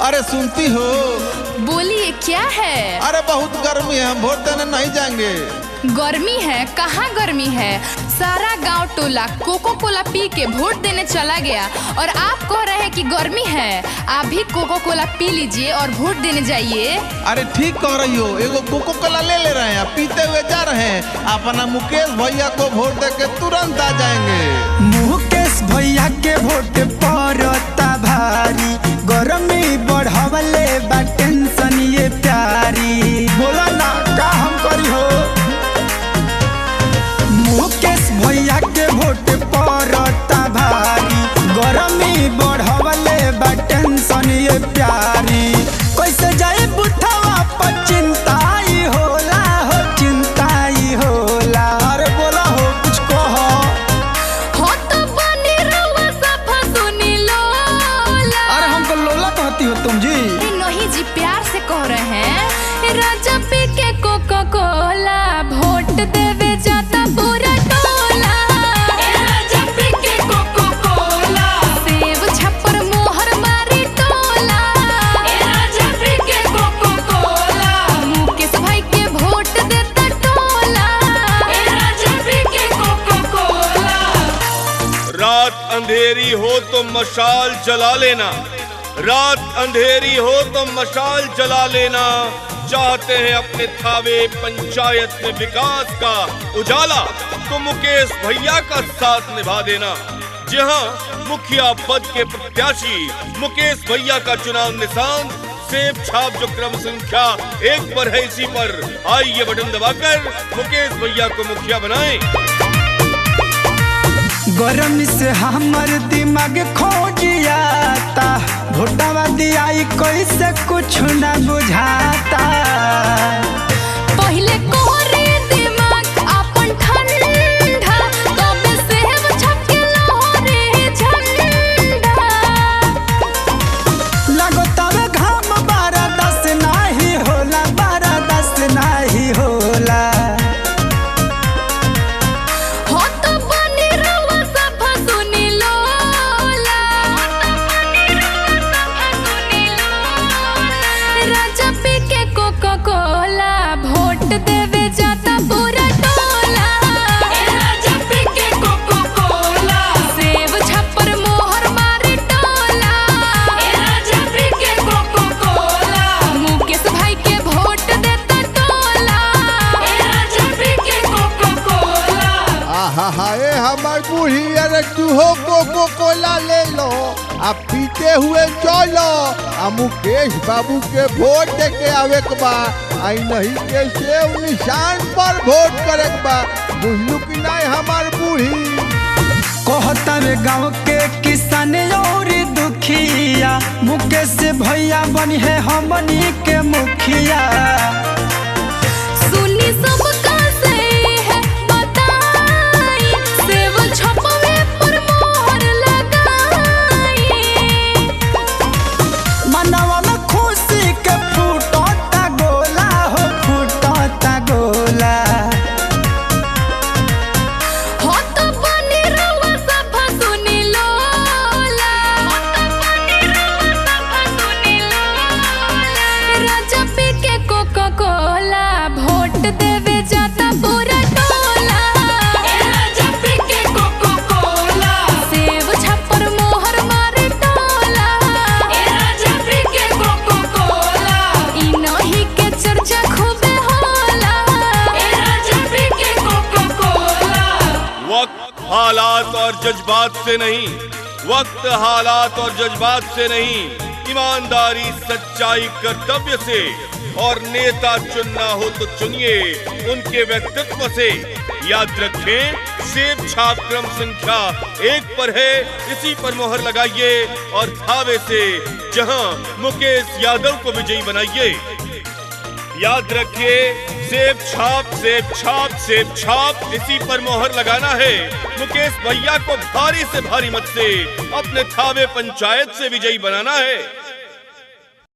अरे सुनती हो? बोलिए क्या है? अरे बहुत गर्मी है, हम वोट देने नहीं जाएंगे। गर्मी है? कहाँ गर्मी है? सारा गांव टोला कोको कोला पी के वोट देने चला गया और आप कह रहे हैं कि गर्मी है। आप भी कोको कोला पी लीजिए और वोट देने जाइए। अरे ठीक कह रही हो, एगो कोको कोला ले रहे हैं, पीते हुए जा रहे हैं। अपना मुकेश भैया को वोट दे के तुरंत आ जाएंगे। मुकेश भैया के वोट पड़ता भारी, गर्मी बढ़वले बा टेंशन ये प्यारी। बोला ना का हम करी हो? मुकेश भैया के वोट पड़ता भारी, गर्मी बढ़वले बा टेंशन ये प्यारी। कैसे जाए बुढ़ावा पर चिंता ही होला हो, चिंता ही होला। अरे बोला हो कुछ कहो। हो तो बनी रउआ सफा सुनी लोला। अरे हमको लोला कहती हो तुम जी? नहीं जी, प्यार से कह रहे हैं। राजा पी के कोको कोला वोट देवे जाता पूरा टोला। राजा पी के कोको कोला सेब छप्पर मोहर मारी टोला। राजा पी के कोको कोला मुकेश भाई के वोट देता टोला। राजा पी के कोको कोला। रात अंधेरी हो तो मशाल जला लेना, रात अंधेरी हो तो मशाल जला लेना। चाहते हैं अपने थावे पंचायत में विकास का उजाला, तो मुकेश भैया का साथ निभा देना। जहां मुखिया पद के प्रत्याशी मुकेश भैया का चुनाव निशान सेब छाप जो क्रम संख्या 1 पर है, इसी पर आइए बटन दबाकर मुकेश भैया को मुखिया बनाएं। गरम से हमर दिमाग खो जाता, भोटावा दियाई कैसे कुछ न बुझाता। पहले कोरे दिमाग अपन ठंडा, तबे सेब छक्के लोरे झंडा। लगो तब घाम बरदास नाही होला, बरदास नाही होला। हो तो बनी रउआ सफा सुनी लोला। राजा पी के कोको कोला वोट देवे जाता पूरा टोला। राजा पी के कोको कोला सेब छप्पर मोहर मारी टोला। राजा पी के कोको कोला मुकेश भाई के वोट देता टोला। राजा पी के कोको कोला। आहा ए हमार बूढ़ी, अरे तू हो कोको कोला ले लो, अब पीते हुए चलो। आ मुकेश बाबू के वोट दे के आवे के बा, आई नहीं के सेब निशान पर वोट करे के बा। बुझलू कि नहीं हमार बूढ़ी? कहता रे गाँव के किसान और दुखिया, मुकेश भैया बनी है हमनी के मुखिया। सुनी सबका सही है बताई, सेब छपवे पर मोहर लगाई। मनवा में खुशी के फूटता गोला हो, फूटता गोला। हो तो बनी रउआ सफा सुनी लोला। राजा पी के कोको कोला वोट देवे जाता पूरा टोला। राजा पी के कोको कोला सेब छप्पर मोहर मारी टोला। राजा पी के कोको कोला ई नहीं के चर्चा खूबे होला। राजा पी के कोको कोला। वक्त हालात और जज्बात से नहीं, वक्त हालात और जज्बात से नहीं, ईमानदारी सच्चाई कर्तव्य से। और नेता चुनना हो तो चुनिए उनके व्यक्तित्व से। याद रखें, सेब छाप क्रम संख्या 1 पर है, इसी पर मोहर लगाइए और धावे से जहां मुकेश यादव को विजयी बनाइए। याद रखिए, सेब छाप सेब छाप सेब छाप, इसी पर मोहर लगाना है। मुकेश भैया को भारी से भारी मत से अपने थावे पंचायत से विजयी बनाना है।